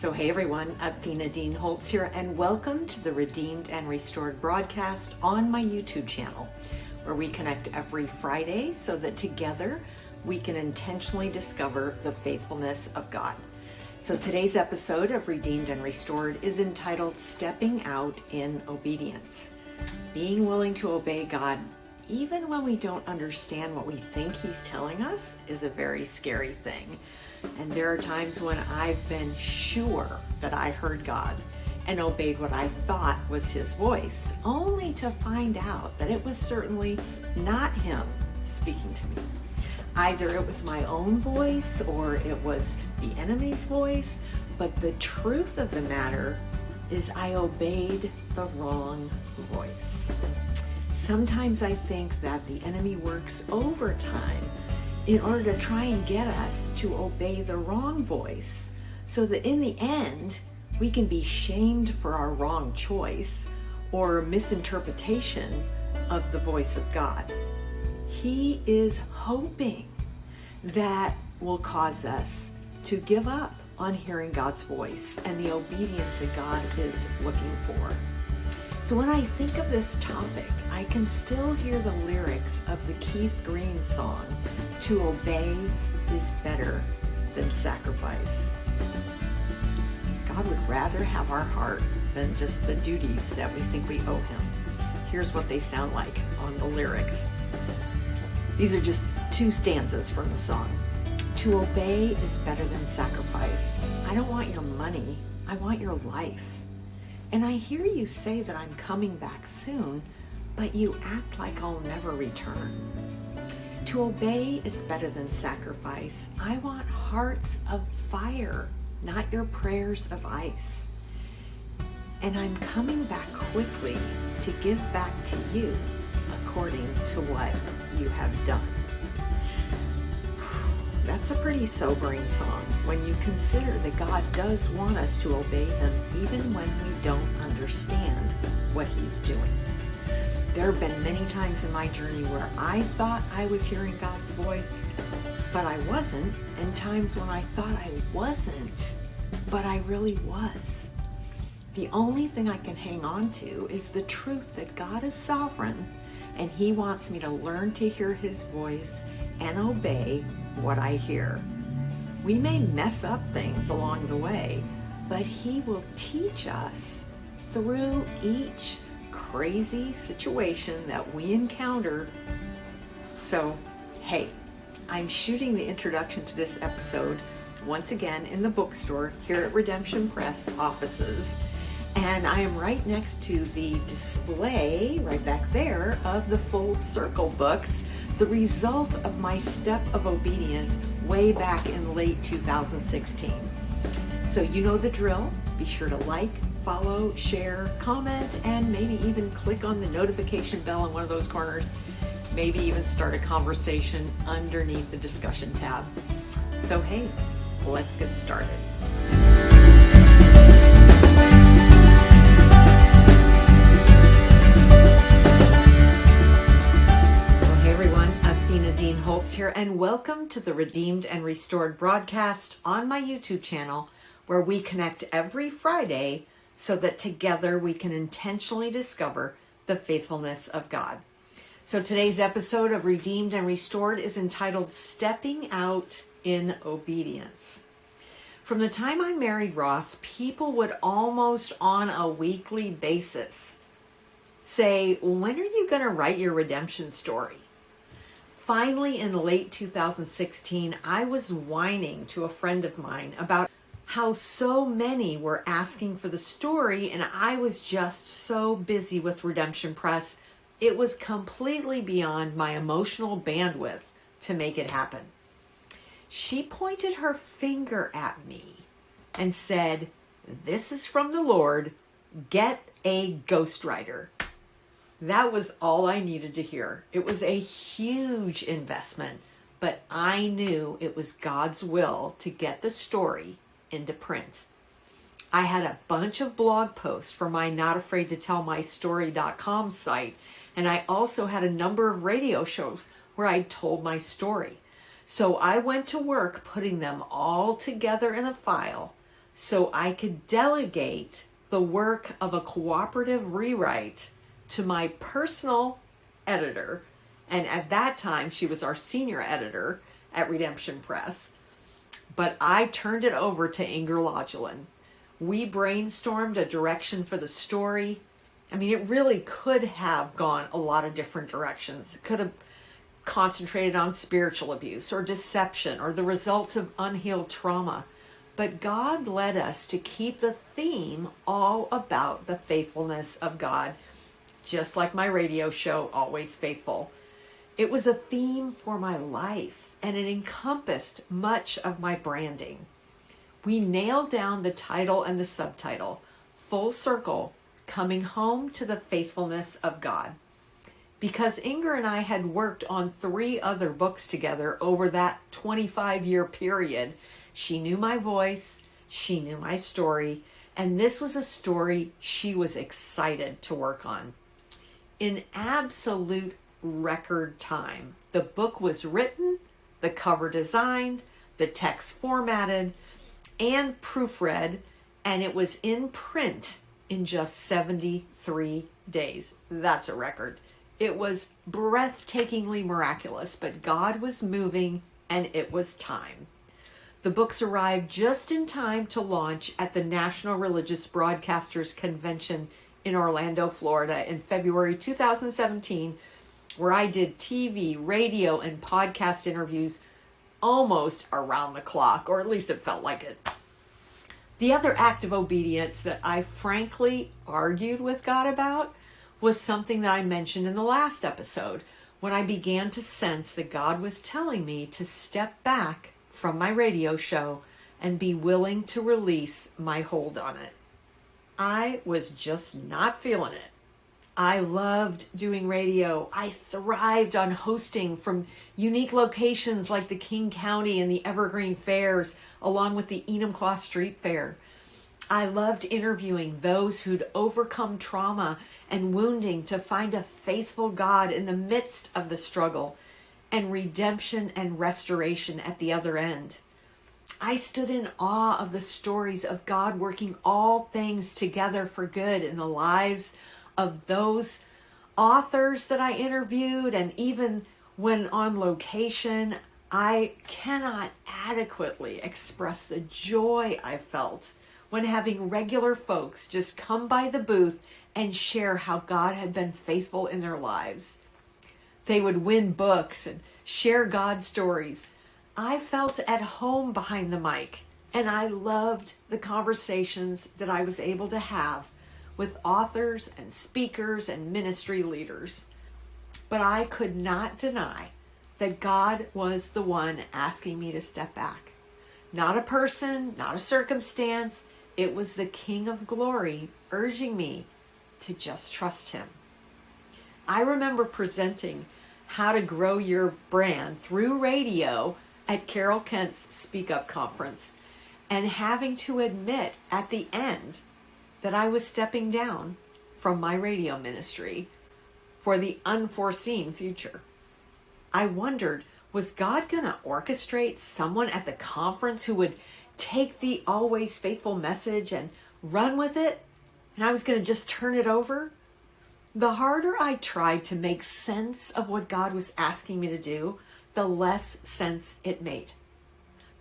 So hey everyone, Athena Dean Holtz here, and welcome to the Redeemed and Restored broadcast on my YouTube channel, where we connect every Friday so that together we can intentionally discover the faithfulness of God. So today's episode of Redeemed and Restored is entitled Stepping Out in Obedience. Being willing to obey God even when we don't understand what we think He's telling us is a very scary thing. And there are times when I've been sure that I heard God and obeyed what I thought was His voice, only to find out that it was certainly not Him speaking to me. Either it was my own voice or it was the enemy's voice, but the truth of the matter is I obeyed the wrong voice. Sometimes I think that the enemy works overtime in order to try and get us to obey the wrong voice, so that in the end we can be shamed for our wrong choice or misinterpretation of the voice of God. He is hoping that will cause us to give up on hearing God's voice and the obedience that God is looking for. So when I think of this topic, I can still hear the lyrics of the Keith Green song, "To obey is better than sacrifice." God would rather have our heart than just the duties that we think we owe Him. Here's what they sound like on the lyrics. These are just two stanzas from the song. To obey is better than sacrifice. I don't want your money, I want your life. And I hear you say that I'm coming back soon, but you act like I'll never return. To obey is better than sacrifice. I want hearts of fire, not your prayers of ice. And I'm coming back quickly to give back to you according to what you have done. That's a pretty sobering song when you consider that God does want us to obey Him even when we don't understand what He's doing. There have been many times in my journey where I thought I was hearing God's voice, but I wasn't, and times when I thought I wasn't, but I really was. The only thing I can hang on to is the truth that God is sovereign, and He wants me to learn to hear His voice and obey what I hear. We may mess up things along the way, but He will teach us through each crazy situation that we encounter. So, hey, I'm shooting the introduction to this episode once again in the bookstore here at Redemption Press offices. And I am right next to the display, right back there, of the Full Circle books, the result of my step of obedience way back in late 2016. So you know the drill. Be sure to like, follow, share, comment, and maybe even click on the notification bell in one of those corners. Maybe even start a conversation underneath the discussion tab. So hey, let's get started. Holtz here, and welcome to the Redeemed and Restored broadcast on my YouTube channel, where we connect every Friday so that together we can intentionally discover the faithfulness of God. So today's episode of Redeemed and Restored is entitled Stepping Out in Obedience. From the time I married Ross, people would almost on a weekly basis say, "When are you going to write your redemption story?" Finally, in late 2016, I was whining to a friend of mine about how so many were asking for the story, and I was just so busy with Redemption Press, it was completely beyond my emotional bandwidth to make it happen. She pointed her finger at me and said, "This is from the Lord. Get a ghostwriter." That was all I needed to hear. It was a huge investment, but I knew it was God's will to get the story into print. I had a bunch of blog posts for my notafraidtotellmystory.com site, and I also had a number of radio shows where I told my story. So I went to work putting them all together in a file so I could delegate the work of a cooperative rewrite to my personal editor. And at that time, she was our senior editor at Redemption Press. But I turned it over to Inger Lodgelin. We brainstormed a direction for the story. I mean, it really could have gone a lot of different directions. It could have concentrated on spiritual abuse or deception or the results of unhealed trauma. But God led us to keep the theme all about the faithfulness of God, just like my radio show, Always Faithful. It was a theme for my life, and it encompassed much of my branding. We nailed down the title and the subtitle, Full Circle, Coming Home to the Faithfulness of God. Because Inger and I had worked on 3 other books together over that 25-year period, she knew my voice, she knew my story, and this was a story she was excited to work on. In absolute record time, the book was written, the cover designed, the text formatted, and proofread, and it was in print in just 73 days. That's a record. It was breathtakingly miraculous, but God was moving and it was time. The books arrived just in time to launch at the National Religious Broadcasters Convention in Orlando, Florida in February 2017, where I did TV, radio, and podcast interviews almost around the clock, or at least it felt like it. The other act of obedience that I frankly argued with God about was something that I mentioned in the last episode, when I began to sense that God was telling me to step back from my radio show and be willing to release my hold on it. I was just not feeling it. I loved doing radio. I thrived on hosting from unique locations like the King County and the Evergreen Fairs, along with the Enumclaw Street Fair. I loved interviewing those who'd overcome trauma and wounding to find a faithful God in the midst of the struggle, and redemption and restoration at the other end. I stood in awe of the stories of God working all things together for good in the lives of those authors that I interviewed, and even when on location, I cannot adequately express the joy I felt when having regular folks just come by the booth and share how God had been faithful in their lives. They would win books and share God stories. I felt at home behind the mic, and I loved the conversations that I was able to have with authors and speakers and ministry leaders. But I could not deny that God was the one asking me to step back. Not a person, not a circumstance. It was the King of Glory urging me to just trust him. I remember presenting How to Grow Your Brand through radio at Carol Kent's Speak Up conference, and having to admit at the end that I was stepping down from my radio ministry for the unforeseen future. I wondered, was God going to orchestrate someone at the conference who would take the Always Faithful message and run with it, and I was going to just turn it over? The harder I tried to make sense of what God was asking me to do, the less sense it made.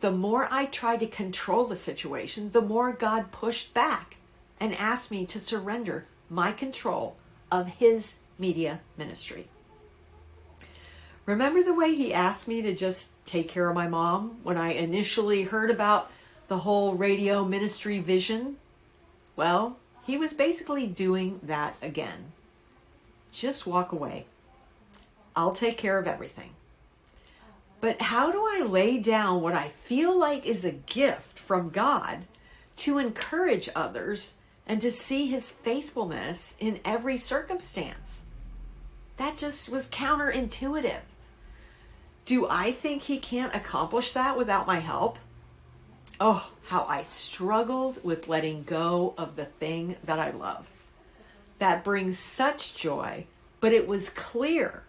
The more I tried to control the situation, the more God pushed back and asked me to surrender my control of his media ministry. Remember the way he asked me to just take care of my mom when I initially heard about the whole radio ministry vision? Well, he was basically doing that again. Just walk away. I'll take care of everything. But how do I lay down what I feel like is a gift from God to encourage others and to see his faithfulness in every circumstance? That just was counterintuitive. Do I think he can't accomplish that without my help? Oh, how I struggled with letting go of the thing that I love. That brings such joy, but it was clear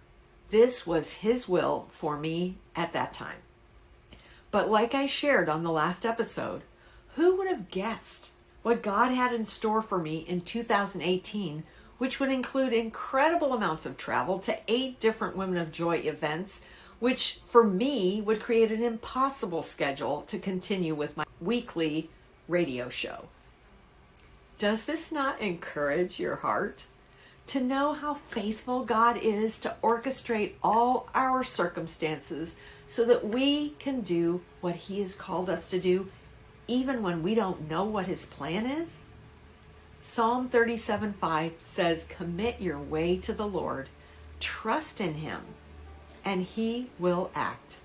this was his will for me at that time. But like I shared on the last episode, Who would have guessed what God had in store for me in 2018, which would include incredible amounts of travel to 8 different Women of Joy events, which for me would create an impossible schedule to continue with my weekly radio show. Does this not encourage your heart to know how faithful God is to orchestrate all our circumstances so that we can do what He has called us to do, even when we don't know what His plan is? Psalm 37:5 says, "Commit your way to the Lord, trust in Him, and He will act,"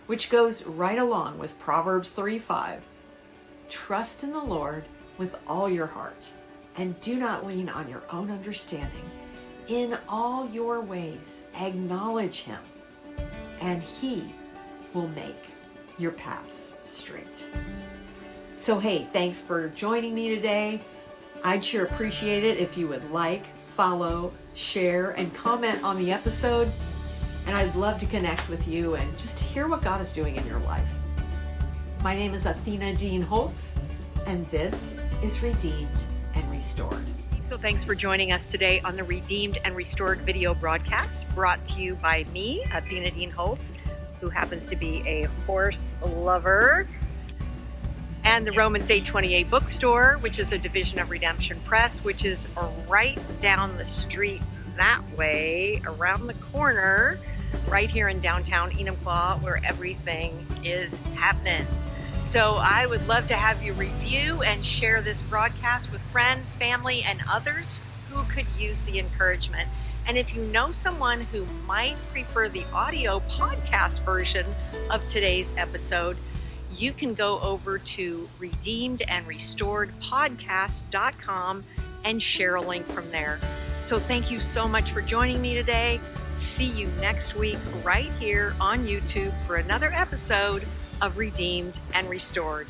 which goes right along with Proverbs 3:5. Trust in the Lord with all your heart, and do not lean on your own understanding. In all your ways, acknowledge Him, and He will make your paths straight. So hey, thanks for joining me today. I'd sure appreciate it if you would like, follow, share, and comment on the episode. And I'd love to connect with you and just hear what God is doing in your life. My name is Athena Dean Holtz, and this is Redeemed and Restored. So thanks for joining us today on the Redeemed and Restored video broadcast, brought to you by me, Athena Dean Holtz, who happens to be a horse lover, and the Romans 828 bookstore, which is a division of Redemption Press, which is right down the street that way, around the corner, right here in downtown Enumclaw, where everything is happening. So I would love to have you review and share this broadcast with friends, family, and others who could use the encouragement. And if you know someone who might prefer the audio podcast version of today's episode, you can go over to redeemedandrestoredpodcast.com and share a link from there. So thank you so much for joining me today. See you next week right here on YouTube for another episode of Redeemed and Restored.